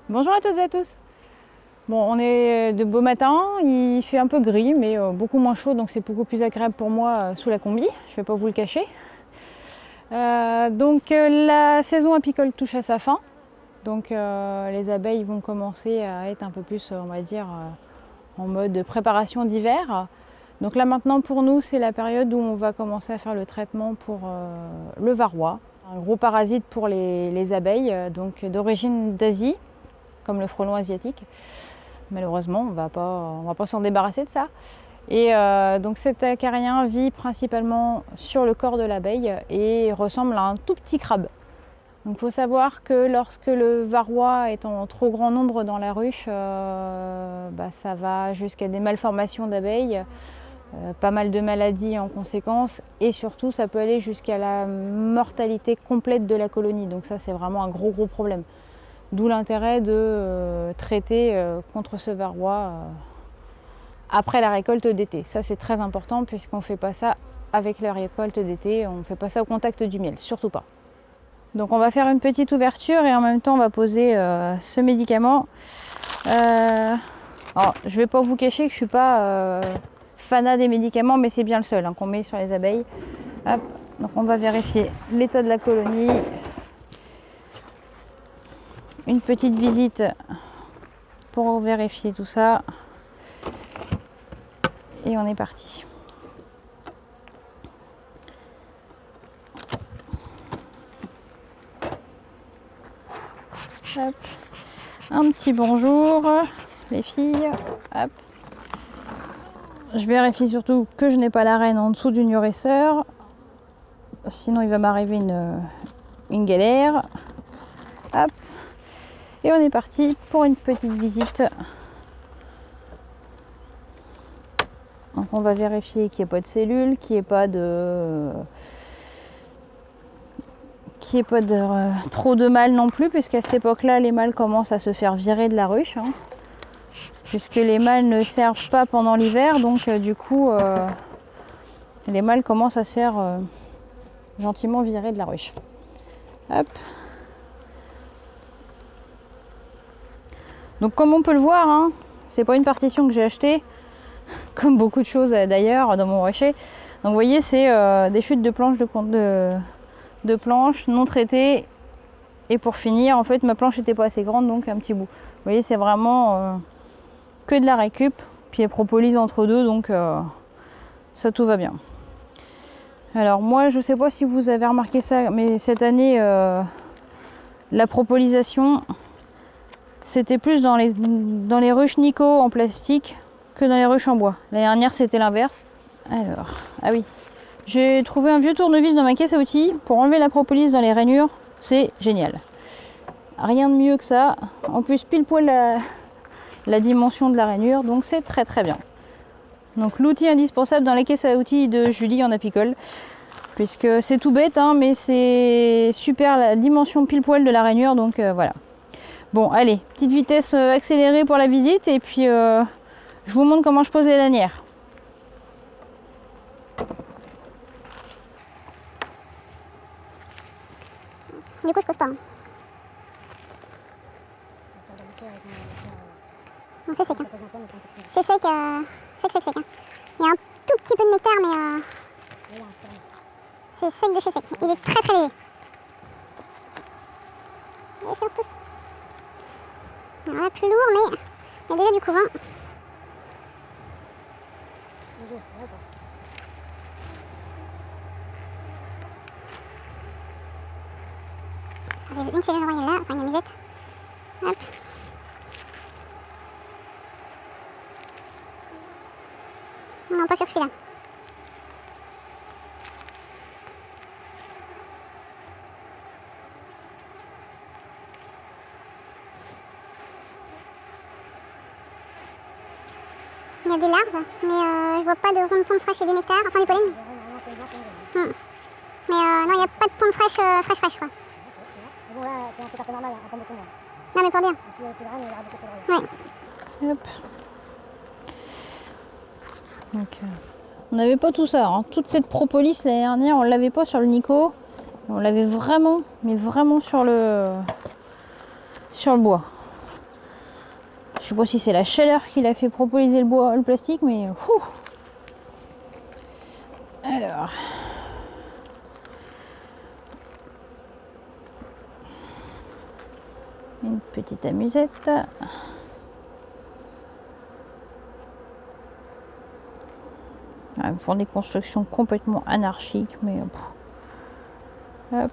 Bonjour à toutes et à tous. Bon, on est de beau matin, il fait un peu gris mais beaucoup moins chaud, donc c'est beaucoup plus agréable pour moi sous la combi, je ne vais pas vous le cacher. La saison apicole touche à sa fin, donc les abeilles vont commencer à être un peu plus, on va dire, en mode préparation d'hiver. Donc là maintenant pour nous c'est la période où on va commencer à faire le traitement pour le varroa, un gros parasite pour les abeilles, donc d'origine d'Asie, comme le frelon asiatique. Malheureusement, on va pas s'en débarrasser de ça. Et donc cet acarien vit principalement sur le corps de l'abeille et ressemble à un tout petit crabe. Donc il faut savoir que lorsque le varroa est en trop grand nombre dans la ruche, ça va jusqu'à des malformations d'abeilles, pas mal de maladies en conséquence, et surtout ça peut aller jusqu'à la mortalité complète de la colonie. Donc ça c'est vraiment un gros problème. D'où l'intérêt de traiter contre ce varroa après la récolte d'été. Ça c'est très important puisqu'on ne fait pas ça avec la récolte d'été, on ne fait pas ça au contact du miel, surtout pas. Donc on va faire une petite ouverture et en même temps on va poser ce médicament. Alors, je ne vais pas vous cacher que je ne suis pas fanat des médicaments, mais c'est bien le seul qu'on met sur les abeilles. Hop. Donc on va vérifier l'état de la colonie. Une petite visite pour vérifier tout ça et on est parti. Hop. Un petit bonjour les filles. Hop. Je vérifie surtout que je n'ai pas la reine en dessous du nourrisseur, sinon il va m'arriver une galère. Hop. Et on est parti pour une petite visite. Donc on va vérifier qu'il n'y ait pas de cellules, qu'il n'y ait pas de trop de mâles non plus, puisqu'à cette époque-là, les mâles commencent à se faire virer de la ruche, puisque les mâles ne servent pas pendant l'hiver, donc du coup, les mâles commencent à se faire gentiment virer de la ruche. Hop. Donc comme on peut le voir, c'est pas une partition que j'ai achetée, comme beaucoup de choses d'ailleurs dans mon rucher. Donc vous voyez, c'est des chutes de planches de planches non traitées. Et pour finir, en fait, ma planche n'était pas assez grande, donc un petit bout. Vous voyez, c'est vraiment que de la récup, puis les propolis entre deux, donc ça tout va bien. Alors moi, je sais pas si vous avez remarqué ça, mais cette année, la propolisation, c'était plus dans les ruches Nico en plastique que dans les ruches en bois. L'année dernière, c'était l'inverse. Alors, ah oui, j'ai trouvé un vieux tournevis dans ma caisse à outils pour enlever la propolis dans les rainures. C'est génial. Rien de mieux que ça. En plus, pile poil la dimension de la rainure, donc c'est très bien. Donc l'outil indispensable dans la caisse à outils de Julie en apicole, puisque c'est tout bête, mais c'est super la dimension pile poil de la rainure, donc voilà. Bon, allez, petite vitesse accélérée pour la visite et puis je vous montre comment je pose les lanières. Du coup, je pose pas. Non, c'est sec. C'est sec, sec. Il y a un tout petit peu de nectar, mais c'est sec de chez sec. Il est très léger. Et puis on se pousse. Alors là, plus lourd, mais il y a déjà du couvain. J'ai vu une cellule royale là, enfin une musette. Hop. Non, pas sur celui-là. Il y a des larves, mais je vois pas de pomme fraîche et du nectar, enfin du pollen. Mais non, il n'y a pas de pomme fraîche quoi. Bon là, c'est un peu normal, un pomme de pomme. Non mais pour dire. Si elle est plus grande, il y aura beaucoup de céleri. Ouais. Hop. Donc, on n'avait pas tout ça, hein. Toute cette propolis l'année dernière, on l'avait pas sur le Nico. On l'avait vraiment, mais vraiment sur le bois. Je sais pas si c'est la chaleur qui l'a fait propoliser le bois, le plastique, mais alors, une petite amusette. Ils font des constructions complètement anarchiques, mais hop.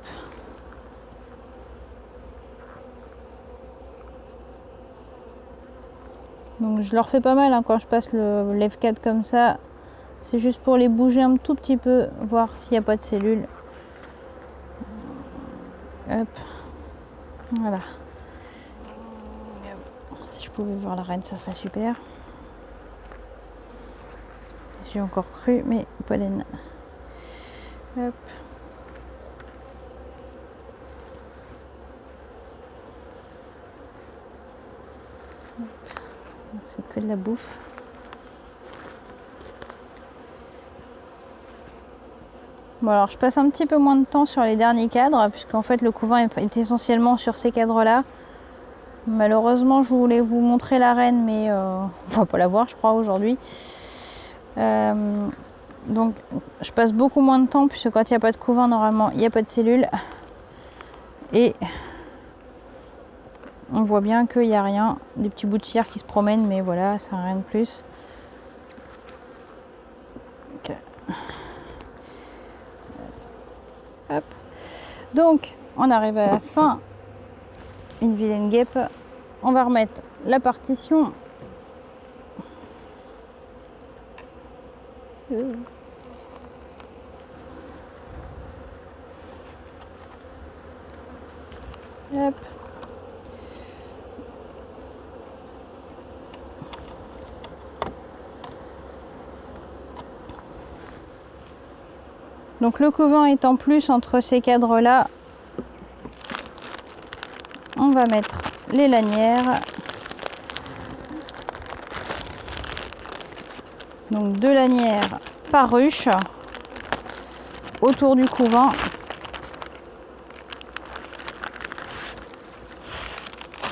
Donc je leur fais pas mal, hein, quand je passe le l'F4 comme ça. C'est juste pour les bouger un tout petit peu, voir s'il n'y a pas de cellules. Hop. Voilà. Si je pouvais voir la reine, ça serait super. J'ai encore cru, mais pollen. Hop. C'est que de la bouffe. Bon, alors je passe un petit peu moins de temps sur les derniers cadres, puisqu'en fait le couvent est essentiellement sur ces cadres-là. Malheureusement, je voulais vous montrer la reine, mais on va pas la voir, je crois, aujourd'hui. Donc je passe beaucoup moins de temps, puisque quand il n'y a pas de couvain, normalement, il n'y a pas de cellules. Et on voit bien qu'il n'y a rien. Des petits bouts de cire qui se promènent, mais voilà, c'est rien de plus. Okay. Hop. Donc, on arrive à la fin. Une vilaine guêpe. On va remettre la partition. Hop. Donc le couvent est en plus entre ces cadres là. On va mettre les lanières. Donc 2 lanières par ruche autour du couvent.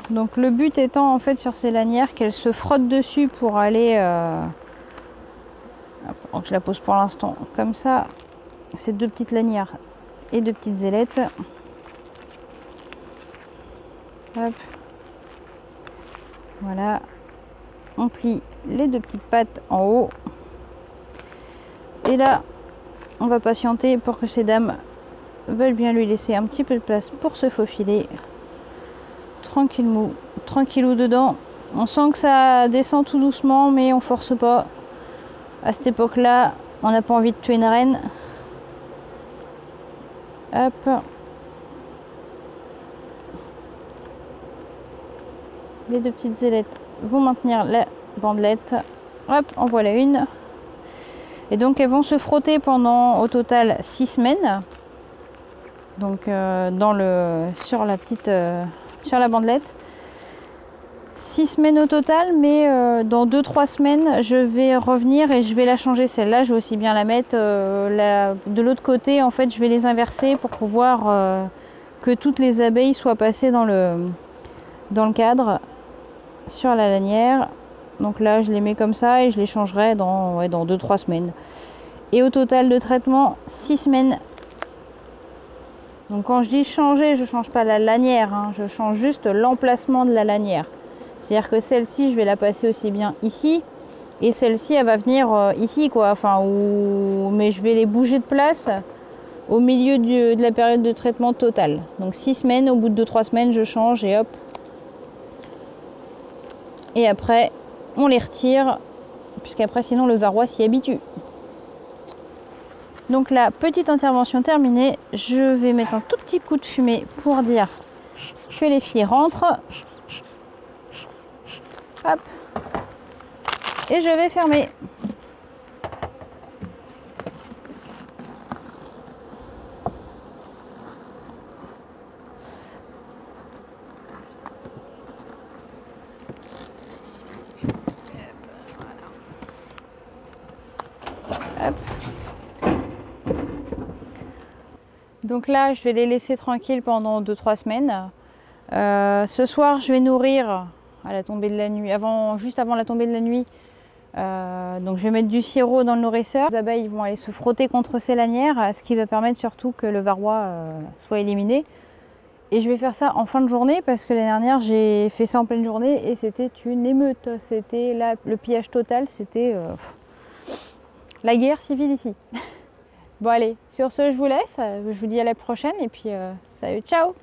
Donc le but étant en fait sur ces lanières qu'elles se frottent dessus pour aller... Donc je la pose pour l'instant comme ça. Ces 2 petites lanières et 2 petites ailettes. Hop. Voilà. On plie les 2 petites pattes en haut. Et là, on va patienter pour que ces dames veulent bien lui laisser un petit peu de place pour se faufiler. Tranquillou dedans. On sent que ça descend tout doucement, mais on force pas. À cette époque-là, on n'a pas envie de tuer une reine. Hop. Les 2 petites ailettes vont maintenir la bandelette. Hop, en voilà une. Et donc elles vont se frotter pendant au total 6 semaines. Donc sur la bandelette. 6 semaines au total, mais dans 2-3 semaines, je vais revenir et je vais la changer celle-là. Je vais aussi bien la mettre de l'autre côté. En fait, je vais les inverser pour pouvoir que toutes les abeilles soient passées dans le cadre sur la lanière. Donc là, je les mets comme ça et je les changerai dans 2-3 semaines. Et au total de traitement, 6 semaines. Donc quand je dis changer, je ne change pas la lanière, hein, je change juste l'emplacement de la lanière. C'est-à-dire que celle-ci, je vais la passer aussi bien ici. Et celle-ci, elle va venir ici, quoi. Enfin, mais je vais les bouger de place au milieu de la période de traitement totale. Donc 6 semaines, au bout de 2-3 semaines, je change et hop. Et après, on les retire, puisqu'après, sinon, le varroa s'y habitue. Donc la petite intervention terminée, je vais mettre un tout petit coup de fumée pour dire que les filles rentrent. Hop. Et je vais fermer. Hop. Donc là, je vais les laisser tranquilles pendant 2-3 semaines. Ce soir, je vais nourrir à la tombée de la nuit, juste avant la tombée de la nuit. Donc je vais mettre du sirop dans le nourrisseur. Les abeilles vont aller se frotter contre ces lanières, ce qui va permettre surtout que le varroa soit éliminé. Et je vais faire ça en fin de journée parce que l'année dernière j'ai fait ça en pleine journée et c'était une émeute. C'était le pillage total, c'était la guerre civile ici. Bon allez, sur ce je vous laisse, je vous dis à la prochaine et puis salut, ciao!